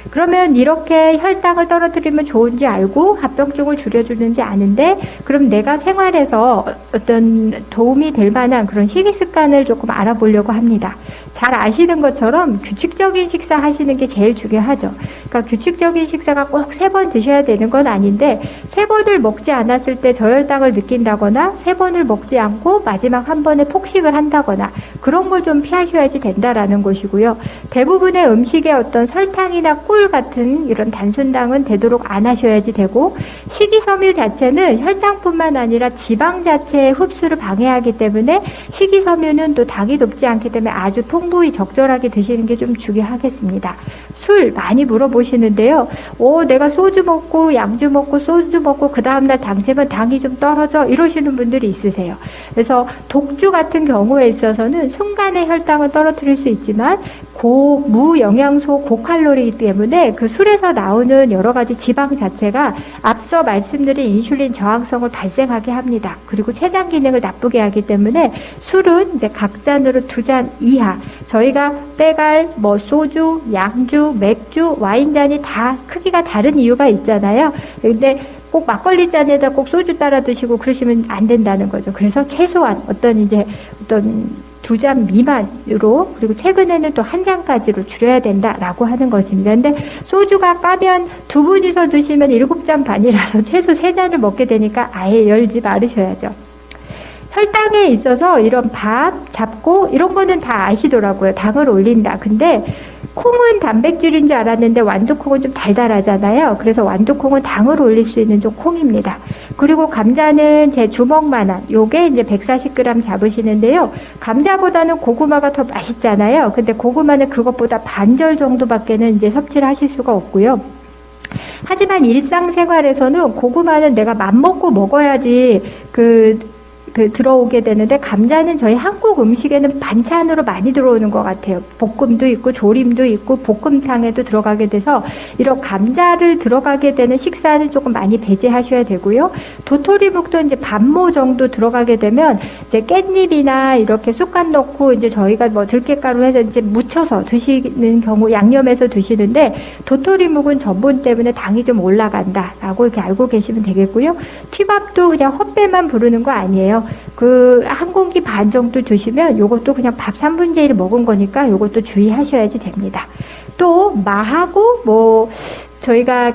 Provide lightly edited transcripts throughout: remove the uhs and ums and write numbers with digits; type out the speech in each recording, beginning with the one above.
그러면 이렇게 혈당을 떨어뜨리면 좋은지 알고 합병증을 줄여주는지 아는데, 그럼 내가 생활에서 어떤 도움이 될 만한 그런 식이 습관을 조금 알아보려고 합니다. 잘 아시는 것처럼 규칙적인 식사 하시는 게 제일 중요하죠. 그러니까 규칙적인 식사가 꼭 3번 드셔야 되는 건 아닌데, 3번을 먹지 않았을 때 저혈당을 느낀다거나 3번을 먹지 않고 마지막 한 번에 폭식을 한다거나 그런 걸 좀 피하셔야지 된다라는 것이고요. 대부분의 음식에 어떤 설탕이나 꿀 같은 이런 단순당은 되도록 안 하셔야지 되고, 식이섬유 자체는 혈당뿐만 아니라 지방 자체의 흡수를 방해하기 때문에 식이섬유는 또 당이 높지 않기 때문에 아주 풍부히 적절하게 드시는 게 좀 중요하겠습니다. 술 많이 물어보시는데요. 내가 소주 먹고 양주 먹고 소주 먹고 그 다음날 당제면 당이 좀 떨어져 이러시는 분들이 있으세요. 그래서 독주 같은 경우에 있어서는 순간에 혈당을 떨어뜨릴 수 있지만 무영양소 고칼로리이기 때문에 그 술에서 나오는 여러 가지 지방 자체가 앞서 말씀드린 인슐린 저항성을 발생하게 합니다. 그리고 췌장 기능을 나쁘게 하기 때문에 술은 이제 각 잔으로 2잔 이하, 저희가 빼갈 소주, 양주, 맥주, 와인잔이 다 크기가 다른 이유가 있잖아요. 근데 꼭 막걸리 잔에다 꼭 소주 따라 드시고 그러시면 안 된다는 거죠. 그래서 최소한 어떤 2잔 미만으로, 그리고 최근에는 또 1잔까지로 줄여야 된다라고 하는 것입니다. 근데 소주가 까면 2분이서 드시면 7잔 반이라서 최소 3잔을 먹게 되니까 아예 열지 말으셔야죠. 혈당에 있어서 이런 밥, 잡고 이런 거는 다 아시더라고요. 당을 올린다. 근데 콩은 단백질인 줄 알았는데 완두콩은 좀 달달하잖아요. 그래서 완두콩은 당을 올릴 수 있는 좀 콩입니다. 그리고 감자는 제 주먹만한, 요게 이제 140g 잡으시는데요. 감자보다는 고구마가 더 맛있잖아요. 근데 고구마는 그것보다 반절 정도밖에는 이제 섭취를 하실 수가 없고요. 하지만 일상생활에서는 고구마는 내가 맘먹고 먹어야지 들어오게 되는데, 감자는 저희 한국 음식에는 반찬으로 많이 들어오는 것 같아요. 볶음도 있고 조림도 있고 볶음탕에도 들어가게 돼서 이런 감자를 들어가게 되는 식사는 조금 많이 배제하셔야 되고요. 도토리묵도 이제 반모 정도 들어가게 되면 이제 깻잎이나 이렇게 쑥갓 넣고 이제 저희가 들깨가루 해서 이제 무쳐서 드시는 경우, 양념해서 드시는데, 도토리묵은 전분 때문에 당이 좀 올라간다라고 이렇게 알고 계시면 되겠고요. 튀밥도 그냥 헛배만 부르는 거 아니에요. 한 공기 반 정도 드시면 요것도 그냥 밥 3분의 1 먹은 거니까 요것도 주의하셔야지 됩니다. 또 마하고 저희가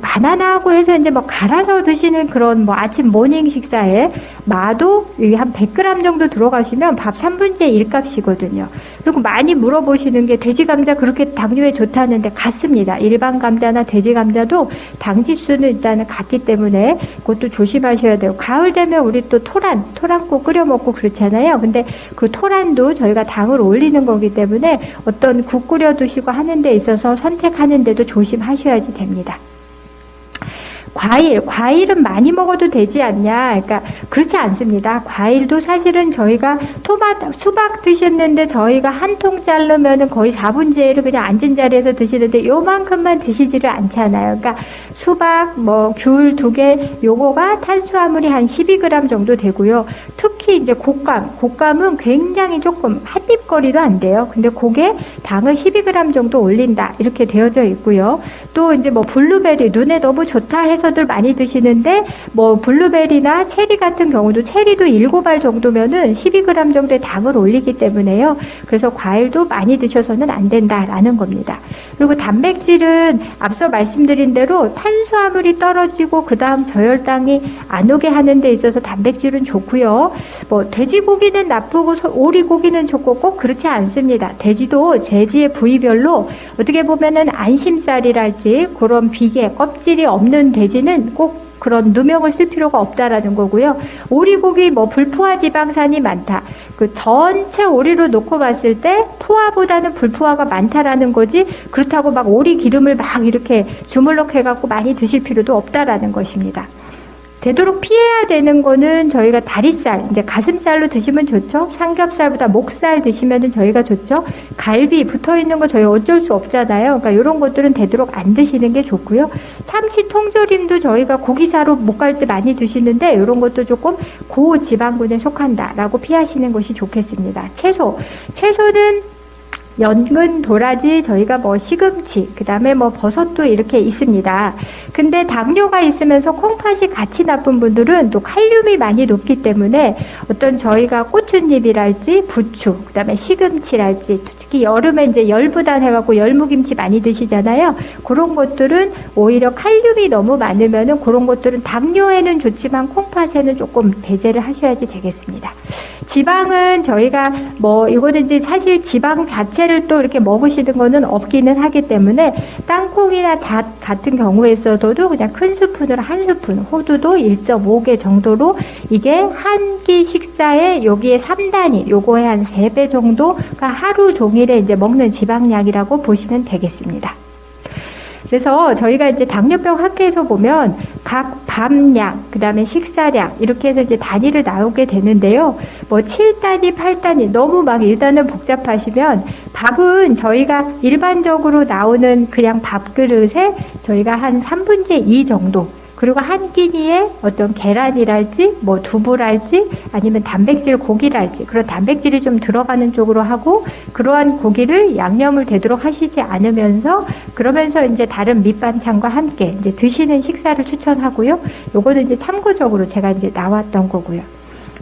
바나나하고 해서 이제 갈아서 드시는 그런 아침 모닝 식사에 마도 한 100g 정도 들어가시면 밥 3분의 1 값이거든요. 그리고 많이 물어보시는 게 돼지 감자 그렇게 당뇨에 좋다는데 같습니다. 일반 감자나 돼지 감자도 당 지수는 일단은 같기 때문에 그것도 조심하셔야 돼요. 가을 되면 우리 또 토란국 끓여 먹고 그렇잖아요. 근데 그 토란도 저희가 당을 올리는 거기 때문에 어떤 국 끓여 드시고 하는 데 있어서 선택하는 데도 조심하셔야지 됩니다. 과일은 많이 먹어도 되지 않냐? 그러니까 그렇지 않습니다. 과일도 사실은 저희가 수박 드셨는데 저희가 한 통 자르면은 거의 4분의 1을 그냥 앉은 자리에서 드시는데 요만큼만 드시지를 않잖아요. 그러니까 수박, 귤 2개, 요거가 탄수화물이 한 12g 정도 되고요. 특히 이제 곶감은 굉장히 조금 한입거리도 안 돼요. 근데 그게 당을 12g 정도 올린다 이렇게 되어져 있고요. 또 이제 블루베리 눈에 너무 좋다 해서들 많이 드시는데 블루베리나 체리 같은 경우도 체리도 7알 정도면은 12g 정도의 당을 올리기 때문에요. 그래서 과일도 많이 드셔서는 안 된다라는 겁니다. 그리고 단백질은 앞서 말씀드린 대로 탄수화물이 떨어지고 그 다음 저혈당이 안 오게 하는 데 있어서 단백질은 좋고요. 돼지고기는 나쁘고 오리고기는 좋고 꼭 그렇지 않습니다. 돼지도 돼지의 부위별로 어떻게 보면은 안심살이랄지 그런 비계 껍질이 없는 돼지는 꼭 그런 누명을 쓸 필요가 없다라는 거고요. 오리고기 불포화 지방산이 많다. 전체 오리로 놓고 봤을 때 포화보다는 불포화가 많다라는 거지, 그렇다고 오리 기름을 이렇게 주물럭 해갖고 많이 드실 필요도 없다라는 것입니다. 되도록 피해야 되는 거는 저희가 다리살, 이제 가슴살로 드시면 좋죠. 삼겹살보다 목살 드시면은 저희가 좋죠. 갈비 붙어 있는 거 저희 어쩔 수 없잖아요. 그러니까 이런 것들은 되도록 안 드시는 게 좋고요. 참치 통조림도 저희가 고기사로 못 갈 때 많이 드시는데 이런 것도 조금 고지방군에 속한다라고 피하시는 것이 좋겠습니다. 채소는 연근, 도라지, 저희가 뭐 시금치, 그 다음에 뭐 버섯도 이렇게 있습니다. 근데 당뇨가 있으면서 콩팥이 같이 나쁜 분들은 또 칼륨이 많이 높기 때문에 어떤 저희가 고추잎이랄지 부추, 그 다음에 시금치랄지, 특히 여름에 이제 열부단 해갖고 열무김치 많이 드시잖아요. 그런 것들은 오히려 칼륨이 너무 많으면은 그런 것들은 당뇨에는 좋지만 콩팥에는 조금 배제를 하셔야지 되겠습니다. 지방은 저희가 뭐 이거는 이제 사실 지방 자체를 또 이렇게 먹으시는 거는 없기는 하기 때문에 땅콩이나 잣 같은 경우에 있어도 그냥 큰 스푼으로 한 스푼, 호두도 1.5개 정도로 이게 한 끼 식사에 여기에 3단위, 요거에 한 3배 정도가 하루 종일에 이제 먹는 지방량이라고 보시면 되겠습니다. 그래서 저희가 이제 당뇨병 학회에서 보면 각 밤량, 그 다음에 식사량, 이렇게 해서 이제 단위를 나오게 되는데요. 뭐 7단위, 8단위, 너무 막 일단은 복잡하시면 밥은 저희가 일반적으로 나오는 그냥 밥그릇에 저희가 한 3분의 2 정도, 그리고 한 끼니에 어떤 계란이랄지 뭐 두부랄지 아니면 단백질 고기랄지 그런 단백질이 좀 들어가는 쪽으로 하고, 그러한 고기를 양념을 되도록 하시지 않으면서 그러면서 이제 다른 밑반찬과 함께 이제 드시는 식사를 추천하고요. 요거는 이제 참고적으로 제가 이제 나왔던 거고요.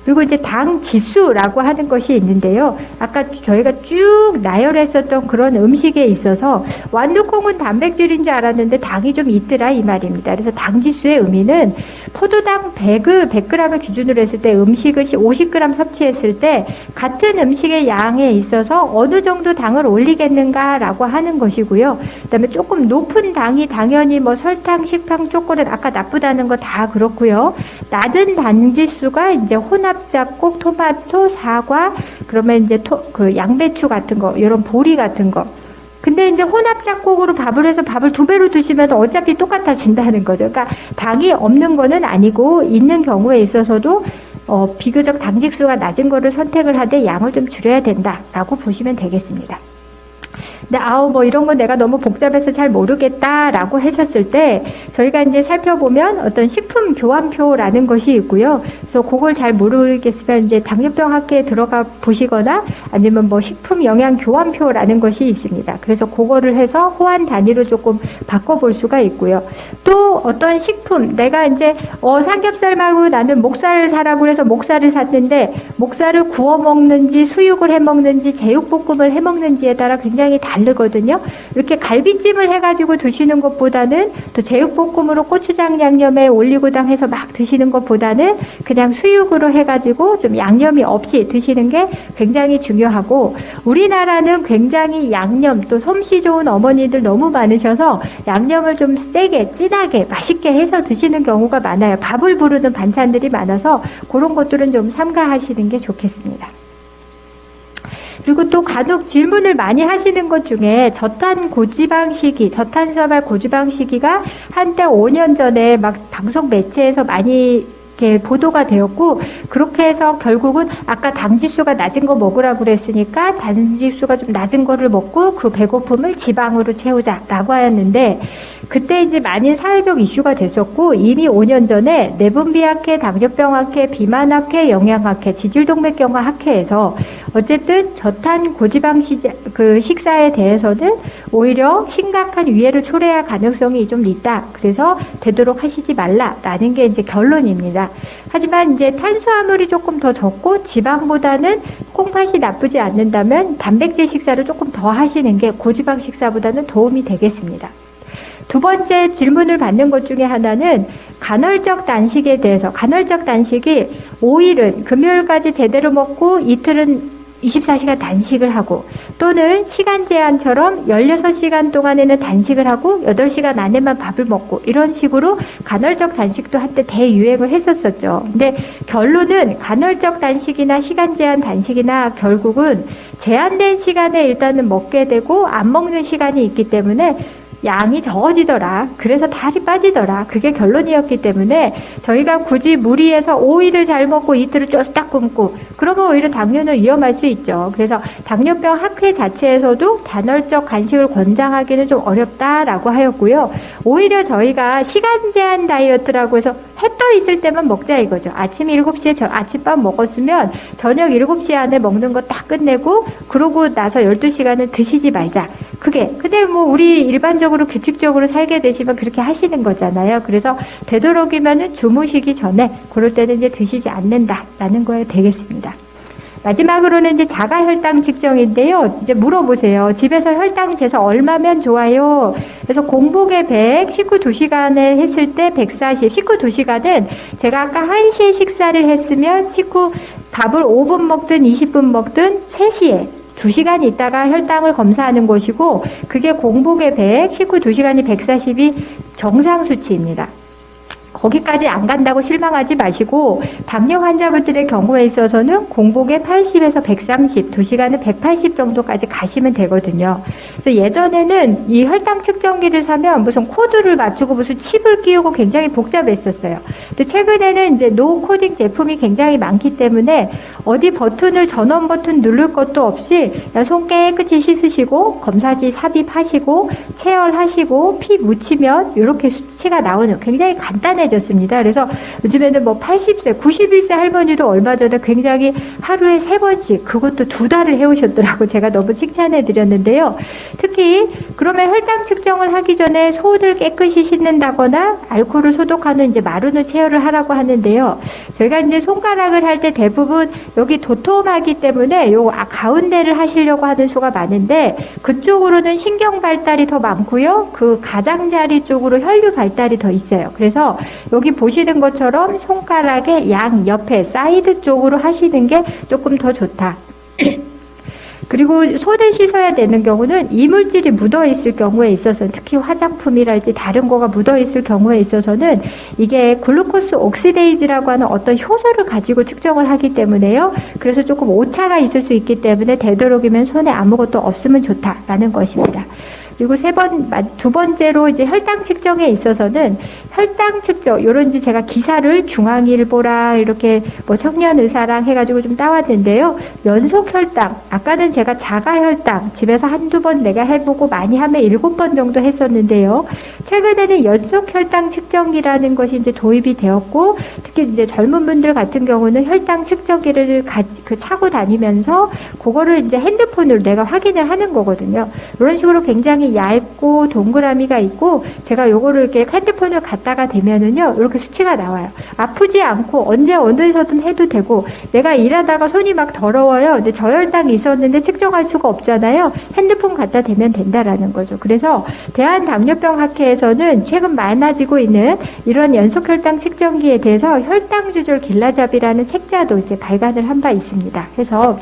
그리고 이제 당 지수라고 하는 것이 있는데요. 아까 저희가 쭉 나열했었던 그런 음식에 있어서 완두콩은 단백질인 줄 알았는데 당이 좀 있더라 이 말입니다. 그래서 당 지수의 의미는 포도당 100g을 기준으로 했을 때 음식을 50g 섭취했을 때 같은 음식의 양에 있어서 어느 정도 당을 올리겠는가라고 하는 것이고요. 그다음에 조금 높은 당이 당연히 뭐 설탕, 식빵, 초콜릿 아까 나쁘다는 거 다 그렇고요. 낮은 당 지수가 이제 혼합작곡, 토마토, 사과, 그러면 이제 그 양배추 같은 거, 이런 보리 같은 거. 근데 이제 혼합작곡으로 밥을 해서 밥을 2배로 드시면 어차피 똑같아진다는 거죠. 그러니까 당이 없는 거는 아니고 있는 경우에 있어서도 비교적 당직수가 낮은 거를 선택을 하되 양을 좀 줄여야 된다라고 보시면 되겠습니다. 근데 뭐 이런 거 내가 너무 복잡해서 잘 모르겠다라고 하셨을 때 저희가 이제 살펴보면 어떤 식품 교환표라는 것이 있고요. 그래서 그걸 잘 모르겠으면 이제 당뇨병 학회에 들어가 보시거나 아니면 뭐 식품 영양 교환표라는 것이 있습니다. 그래서 그거를 해서 호환 단위로 조금 바꿔볼 수가 있고요. 또 어떤 식품 내가 이제 삼겹살 말고 나는 목살 사라고 해서 목살을 샀는데 목살을 구워 먹는지 수육을 해 먹는지 제육볶음을 해 먹는지에 따라 굉장히 다르거든요. 이렇게 갈비찜을 해가지고 드시는 것보다는 또 제육볶음으로 고추장 양념에 올리고당 해서 막 드시는 것보다는 그냥 수육으로 해가지고 좀 양념이 없이 드시는 게 굉장히 중요하고, 우리나라는 굉장히 양념 또 솜씨 좋은 어머니들 너무 많으셔서 양념을 좀 세게 진하게 맛있게 해서 드시는 경우가 많아요. 밥을 부르는 반찬들이 많아서 그런 것들은 좀 삼가하시는 게 좋겠습니다. 그리고 또 간혹 질문을 많이 하시는 것 중에 저탄 고지방 시기, 저탄수화물 고지방 시기가 한때 5년 전에 막 방송 매체에서 많이 이렇게 보도가 되었고, 그렇게 해서 결국은 아까 당지수가 낮은 거 먹으라고 그랬으니까 당지수가 좀 낮은 거를 먹고 그 배고픔을 지방으로 채우자라고 하였는데, 그때 이제 많은 사회적 이슈가 됐었고, 이미 5년 전에 내분비학회, 당뇨병학회, 비만학회, 영양학회, 지질동맥경화 학회에서 어쨌든 저탄 고지방 식사에 대해서는 오히려 심각한 위해를 초래할 가능성이 좀 있다. 그래서 되도록 하시지 말라라는 게 이제 결론입니다. 하지만 이제 탄수화물이 조금 더 적고 지방보다는 콩팥이 나쁘지 않는다면 단백질 식사를 조금 더 하시는 게 고지방 식사보다는 도움이 되겠습니다. 두 번째 질문을 받는 것 중에 하나는 간헐적 단식에 대해서, 간헐적 단식이 5일은 금요일까지 제대로 먹고 이틀은 24시간 단식을 하고, 또는 시간 제한처럼 16시간 동안에는 단식을 하고 8시간 안에만 밥을 먹고, 이런 식으로 간헐적 단식도 한때 대유행을 했었었죠. 근데 결론은 간헐적 단식이나 시간 제한 단식이나 결국은 제한된 시간에 일단은 먹게 되고 안 먹는 시간이 있기 때문에 양이 적어지더라. 그래서 살이 빠지더라. 그게 결론이었기 때문에 저희가 굳이 무리해서 오이를 잘 먹고 이틀을 쫄딱 굶고 그러면 오히려 당뇨는 위험할 수 있죠. 그래서 당뇨병 학회 자체에서도 단헐적 간식을 권장하기는 좀 어렵다라고 하였고요. 오히려 저희가 시간 제한 다이어트라고 해서 해 떠 있을 때만 먹자 이거죠. 아침 7시에 아침밥 먹었으면 저녁 7시 안에 먹는 거 딱 끝내고 그러고 나서 12시간은 드시지 말자. 근데 뭐 우리 일반적으로 규칙적으로 살게 되시면 그렇게 하시는 거잖아요. 그래서 되도록이면은 주무시기 전에 그럴 때는 이제 드시지 않는다라는 거에 되겠습니다. 마지막으로는 이제 자가 혈당 측정인데요. 이제 물어보세요. 집에서 혈당 재서 얼마면 좋아요? 그래서 공복에 100, 식후 2시간을 했을 때 140, 식후 2시간은 제가 아까 1시에 식사를 했으면 식후 밥을 5분 먹든 20분 먹든 3시에 2시간 있다가 혈당을 검사하는 것이고 그게 공복에 100, 식후 2시간이 140이 정상 수치입니다. 거기까지 안 간다고 실망하지 마시고 당뇨 환자분들의 경우에 있어서는 공복에 80에서 130, 2시간에 180 정도까지 가시면 되거든요. 그래서 예전에는 이 혈당 측정기를 사면 무슨 코드를 맞추고 무슨 칩을 끼우고 굉장히 복잡했었어요. 근데 최근에는 이제 노 코딩 제품이 굉장히 많기 때문에 어디 버튼을 전원 버튼 누를 것도 없이 그냥 손 깨끗이 씻으시고 검사지 삽입하시고 체열하시고 피 묻히면 이렇게 수치가 나오는 굉장히 간단해졌습니다. 그래서 요즘에는 뭐 80세, 91세 할머니도 얼마 전에 굉장히 하루에 3번씩 그것도 2달을 해오셨더라고. 제가 너무 칭찬해 드렸는데요. 특히 그러면 혈당 측정을 하기 전에 손을 깨끗이 씻는다거나 알코올을 소독하는 이제 마루는 체열을 하라고 하는데요. 저희가 이제 손가락을 할 때 대부분 여기 도톰하기 때문에 요 가운데를 하시려고 하는 수가 많은데 그쪽으로는 신경 발달이 더 많고요. 그 가장자리 쪽으로 혈류 발달이 더 있어요. 그래서 여기 보시는 것처럼 손가락의 양 옆에 사이드 쪽으로 하시는 게 조금 더 좋다. 그리고 손을 씻어야 되는 경우는 이물질이 묻어 있을 경우에 있어서 특히 화장품이랄지 다른 거가 묻어 있을 경우에 있어서는 이게 글루코스 옥시데이즈라고 하는 어떤 효소를 가지고 측정을 하기 때문에요. 그래서 조금 오차가 있을 수 있기 때문에 되도록이면 손에 아무것도 없으면 좋다라는 것입니다. 그리고 두 번째로 이제 혈당 측정에 있어서는 혈당 측정, 요런 이제 제가 기사를 중앙일보랑 이렇게 뭐 청년의사랑 해가지고 좀 따왔는데요. 연속 혈당, 아까는 제가 자가 혈당, 집에서 한두 번 내가 해보고 많이 하면 7번 정도 했었는데요. 최근에는 연속 혈당 측정기라는 것이 이제 도입이 되었고, 특히 이제 젊은 분들 같은 경우는 혈당 측정기를 차고 다니면서 그거를 이제 핸드폰으로 내가 확인을 하는 거거든요. 이런 식으로 굉장히 얇고 동그라미가 있고 제가 요거를 이렇게 핸드폰을 갖다가 대면은요 이렇게 수치가 나와요. 아프지 않고 언제 어디서든 해도 되고 내가 일하다가 손이 막 더러워요. 근데 저혈당이 있었는데 측정할 수가 없잖아요. 핸드폰 갖다 대면 된다라는 거죠. 그래서 대한당뇨병학회에서는 최근 많아지고 있는 이런 연속혈당 측정기에 대해서 혈당 조절 길라잡이라는 책자도 이제 발간을 한 바 있습니다. 그래서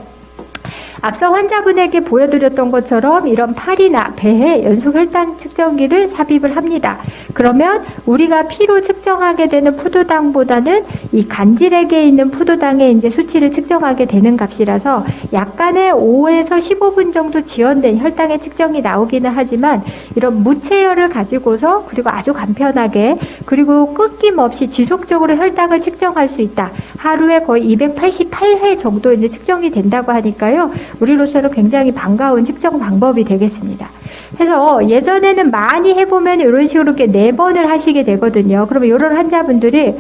앞서 환자분에게 보여드렸던 것처럼 이런 팔이나 배에 연속 혈당 측정기를 삽입을 합니다. 그러면 우리가 피로 측정하게 되는 포도당보다는 이 간질액에 있는 포도당의 이제 수치를 측정하게 되는 값이라서 약간의 5에서 15분 정도 지연된 혈당의 측정이 나오기는 하지만 이런 무체열을 가지고서 그리고 아주 간편하게 그리고 끊김없이 지속적으로 혈당을 측정할 수 있다. 하루에 거의 288회 정도 이제 측정이 된다고 하니까요. 우리로서는 굉장히 반가운 측정 방법이 되겠습니다. 그래서 예전에는 많이 해보면 이런 식으로 이렇게 4번을 하시게 되거든요. 그러면 이런 환자분들이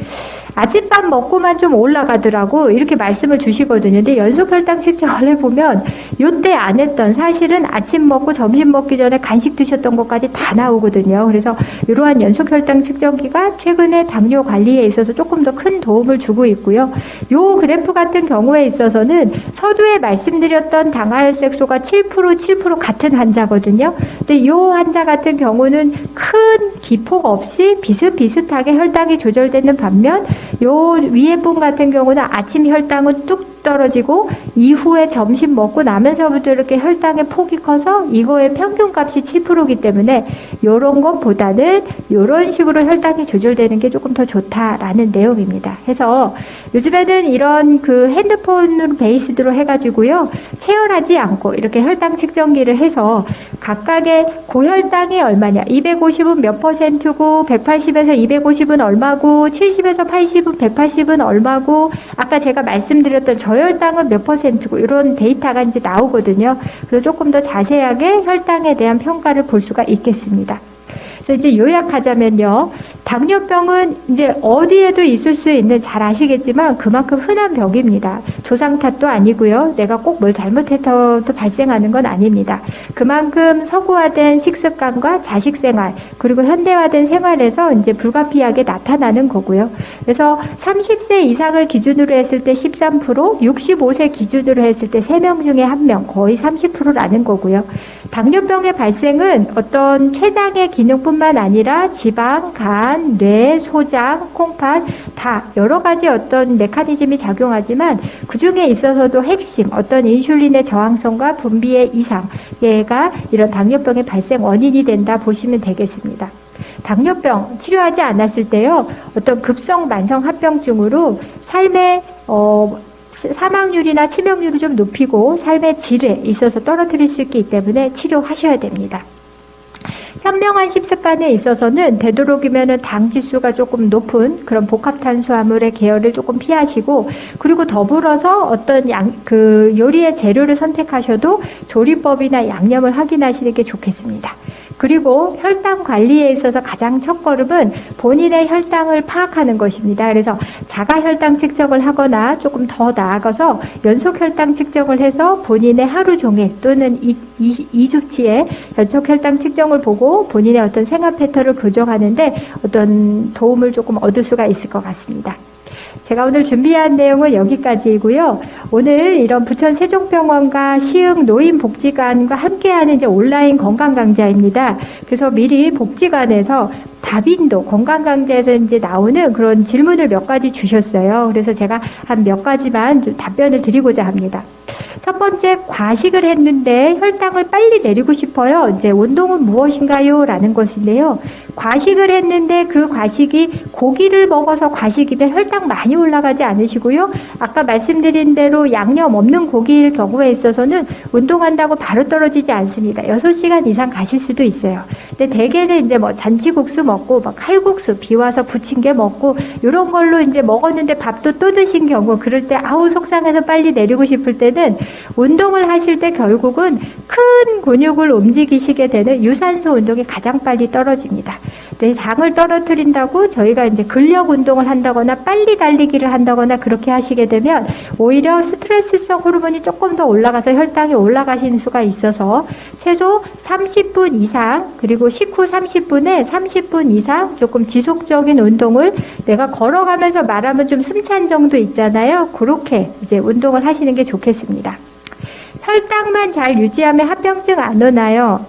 아침밥 먹고만 좀 올라가더라고 이렇게 말씀을 주시거든요. 근데 연속 혈당 측정을 해보면 요때 안 했던 사실은 아침 먹고 점심 먹기 전에 간식 드셨던 것까지 다 나오거든요. 그래서 이러한 연속 혈당 측정기가 최근에 당뇨 관리에 있어서 조금 더 큰 도움을 주고 있고요. 요 그래프 같은 경우에 있어서는 서두에 말씀드렸던 당하혈색소가 7% 같은 환자거든요. 근데 요 환자 같은 경우는 큰 기폭 없이 비슷비슷하게 혈당이 조절되는 반면 요 위에 분 같은 경우는 아침 혈당은 뚝 떨어지고 이후에 점심 먹고 나면서부터 이렇게 혈당의 폭이 커서 이거의 평균값이 7%이기 때문에 이런 것보다는 이런 식으로 혈당이 조절되는 게 조금 더 좋다라는 내용입니다. 해서 요즘에는 이런 그 핸드폰 베이스드로 해가지고요, 체열하지 않고 이렇게 혈당 측정기를 해서 각각의 고혈당이 얼마냐, 250은 몇 퍼센트고 180에서 250은 얼마고 70에서 80은 180은 얼마고 아까 제가 말씀드렸던 저혈당은 몇 퍼센트고 이런 데이터가 이제 나오거든요. 그래서 조금 더 자세하게 혈당에 대한 평가를 볼 수가 있겠습니다. 그래서 이제 요약하자면요, 당뇨병은 이제 어디에도 있을 수 있는, 잘 아시겠지만 그만큼 흔한 병입니다. 조상 탓도 아니고요, 내가 꼭 뭘 잘못해서도 발생하는 건 아닙니다. 그만큼 서구화된 식습관과 자식생활 그리고 현대화된 생활에서 이제 불가피하게 나타나는 거고요. 그래서 30세 이상을 기준으로 했을 때 13%, 65세 기준으로 했을 때 3명 중에 1명, 거의 30%라는 거고요. 당뇨병의 발생은 어떤 췌장의 기능뿐만 아니라 지방, 간, 뇌, 소장, 콩팥 다 여러 가지 어떤 메커니즘이 작용하지만 그 중에 있어서도 핵심 어떤 인슐린의 저항성과 분비의 이상, 얘가 이런 당뇨병의 발생 원인이 된다 보시면 되겠습니다. 당뇨병 치료하지 않았을 때요, 어떤 급성 만성 합병증으로 삶의 사망률이나 치명률을 좀 높이고 삶의 질에 있어서 떨어뜨릴 수 있기 때문에 치료하셔야 됩니다. 현명한 식습관에 있어서는 되도록이면은 당 지수가 조금 높은 그런 복합탄수화물의 계열을 조금 피하시고, 그리고 더불어서 어떤 요리의 재료를 선택하셔도 조리법이나 양념을 확인하시는 게 좋겠습니다. 그리고 혈당 관리에 있어서 가장 첫 걸음은 본인의 혈당을 파악하는 것입니다. 그래서 자가 혈당 측정을 하거나 조금 더 나아가서 연속 혈당 측정을 해서 본인의 하루 종일 또는 2주치의 연속 혈당 측정을 보고 본인의 어떤 생활 패턴을 교정하는데 어떤 도움을 조금 얻을 수가 있을 것 같습니다. 제가 오늘 준비한 내용은 여기까지이고요. 오늘 이런 부천 세종병원과 시흥 노인복지관과 함께하는 이제 온라인 건강강좌입니다. 그래서 미리 복지관에서 다빈도 건강강좌에서 이제 나오는 그런 질문을 몇 가지 주셨어요. 그래서 제가 한 몇 가지만 좀 답변을 드리고자 합니다. 첫 번째, 과식을 했는데 혈당을 빨리 내리고 싶어요. 이제 운동은 무엇인가요? 라는 것인데요. 과식을 했는데 그 과식이 고기를 먹어서 과식이면 혈당 많이 올라가지 않으시고요. 아까 말씀드린 대로 양념 없는 고기일 경우에 있어서는 운동한다고 바로 떨어지지 않습니다. 6시간 이상 가실 수도 있어요. 근데 대개는 이제 뭐 잔치국수 먹고 막 칼국수 비와서 부친 게 먹고 이런 걸로 이제 먹었는데 밥도 또 드신 경우, 그럴 때 아우 속상해서 빨리 내리고 싶을 때는 운동을 하실 때 결국은 큰 근육을 움직이시게 되는 유산소 운동이 가장 빨리 떨어집니다. 네, 당을 떨어뜨린다고 저희가 이제 근력 운동을 한다거나 빨리 달리기를 한다거나 그렇게 하시게 되면 오히려 스트레스성 호르몬이 조금 더 올라가서 혈당이 올라가시는 수가 있어서 최소 30분 이상, 그리고 식후 30분에 30분 이상 조금 지속적인 운동을, 내가 걸어가면서 말하면 좀 숨찬 정도 있잖아요. 그렇게 이제 운동을 하시는 게 좋겠습니다. 혈당만 잘 유지하면 합병증 안 오나요?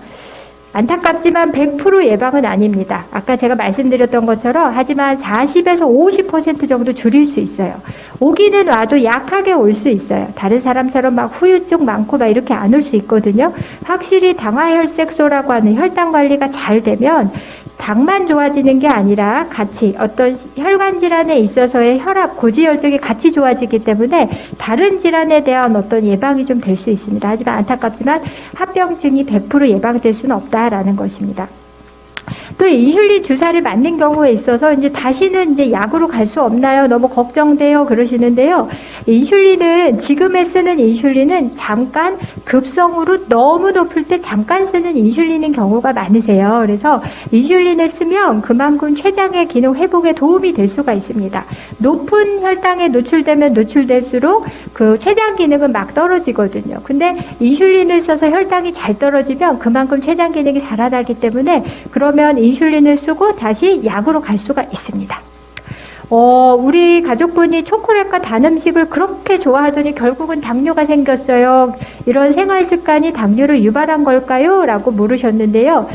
안타깝지만 100% 예방은 아닙니다. 아까 제가 말씀드렸던 것처럼 하지만 40에서 50% 정도 줄일 수 있어요. 오기는 와도 약하게 올 수 있어요. 다른 사람처럼 막 후유증 많고 막 이렇게 안 올 수 있거든요. 확실히 당화혈색소라고 하는 혈당 관리가 잘 되면 당만 좋아지는 게 아니라 같이 어떤 혈관 질환에 있어서의 혈압, 고지혈증이 같이 좋아지기 때문에 다른 질환에 대한 어떤 예방이 좀 될 수 있습니다. 하지만 안타깝지만 합병증이 100% 예방될 수는 없다라는 것입니다. 또 인슐린 주사를 맞는 경우에 있어서 이제 다시는 이제 약으로 갈 수 없나요? 너무 걱정돼요. 그러시는데요. 인슐린은, 지금에 쓰는 인슐린은 잠깐 급성으로 너무 높을 때 잠깐 쓰는 인슐린인 경우가 많으세요. 그래서 인슐린을 쓰면 그만큼 췌장의 기능 회복에 도움이 될 수가 있습니다. 높은 혈당에 노출되면 노출될수록 그 췌장 기능은 막 떨어지거든요. 근데 인슐린을 써서 혈당이 잘 떨어지면 그만큼 췌장 기능이 살아나기 때문에 그러면 인슐린을 쓰고 다시 약으로 갈 수가 있습니다. 우리 가족분이 초콜릿과 단 음식을 그렇게 좋아하더니 결국은 당뇨가 생겼어요. 이런 생활 습관이 당뇨를 유발한 걸까요? 라고 물으셨는데요.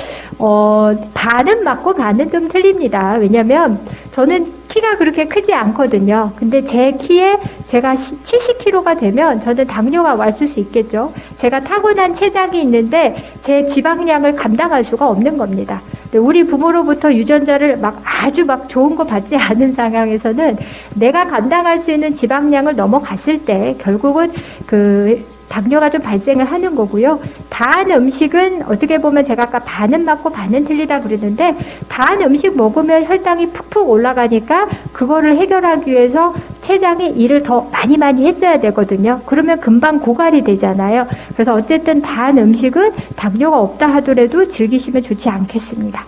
반은 맞고 반은 좀 틀립니다. 왜냐면 저는 키가 그렇게 크지 않거든요. 근데 제 키에 제가 70kg가 되면 저는 당뇨가 왔을 수 있겠죠. 제가 타고난 체장이 있는데 제 지방량을 감당할 수가 없는 겁니다. 우리 부모로부터 유전자를 아주 좋은 거 받지 않은 상황에서는 내가 감당할 수 있는 지방량을 넘어갔을 때 결국은 당뇨가 좀 발생을 하는 거고요. 단 음식은 어떻게 보면 제가 아까 반은 맞고 반은 틀리다 그랬는데 단 음식 먹으면 혈당이 푹푹 올라가니까 그거를 해결하기 위해서 췌장이 일을 더 많이 했어야 되거든요. 그러면 금방 고갈이 되잖아요. 그래서 어쨌든 단 음식은 당뇨가 없다 하더라도 즐기시면 좋지 않겠습니다.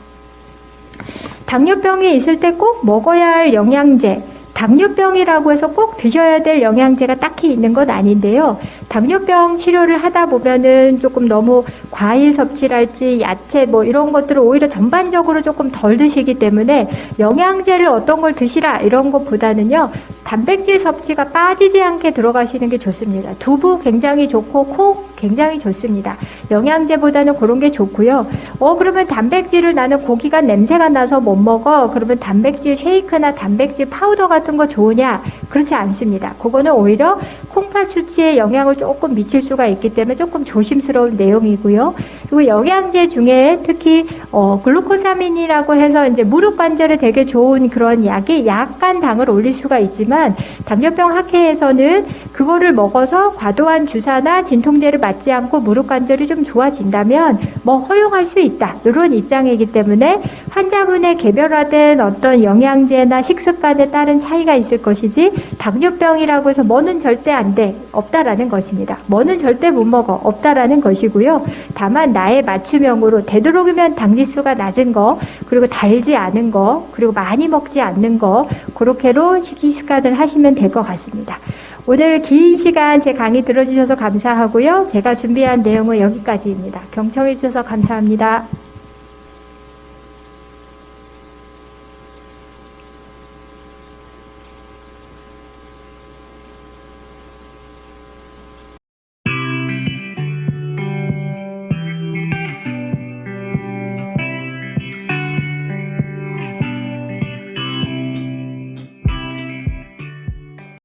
당뇨병이 있을 때 꼭 먹어야 할 영양제, 당뇨병이라고 해서 꼭 드셔야 될 영양제가 딱히 있는 건 아닌데요. 당뇨병 치료를 하다 보면은 조금 너무 과일 섭취랄지 야채 이런 것들을 오히려 전반적으로 조금 덜 드시기 때문에 영양제를 어떤 걸 드시라 이런 것보다는요. 단백질 섭취가 빠지지 않게 들어가시는 게 좋습니다. 두부 굉장히 좋고 콩 굉장히 좋습니다. 영양제보다는 그런 게 좋고요. 그러면 단백질을 나는 고기가 냄새가 나서 못 먹어. 그러면 단백질 쉐이크나 단백질 파우더 같은 거 좋으냐? 그렇지 않습니다. 그거는 오히려 콩팥 수치에 영향을 조금 미칠 수가 있기 때문에 조금 조심스러운 내용이고요. 그리고 영양제 중에 특히 글루코사민이라고 해서 이제 무릎 관절에 되게 좋은 그런 약이 약간 당을 올릴 수가 있지만 당뇨병 학회에서는 그거를 먹어서 과도한 주사나 진통제를 맞지 않고 무릎 관절이 좀 좋아진다면 허용할 수 있다. 이런 입장이기 때문에 환자분의 개별화된 어떤 영양제나 식습관에 따른 차이가 있을 것이지 당뇨병이라고 해서 뭐는 절대 안 돼. 없다라는 것입니다. 뭐는 절대 못 먹어. 없다라는 것이고요. 다만 나의 맞춤형으로 되도록이면 당지수가 낮은 거, 그리고 달지 않은 거, 그리고 많이 먹지 않는 거, 그렇게로 식습관을 하시면 될 것 같습니다. 오늘 긴 시간 제 강의 들어주셔서 감사하고요. 제가 준비한 내용은 여기까지입니다. 경청해 주셔서 감사합니다.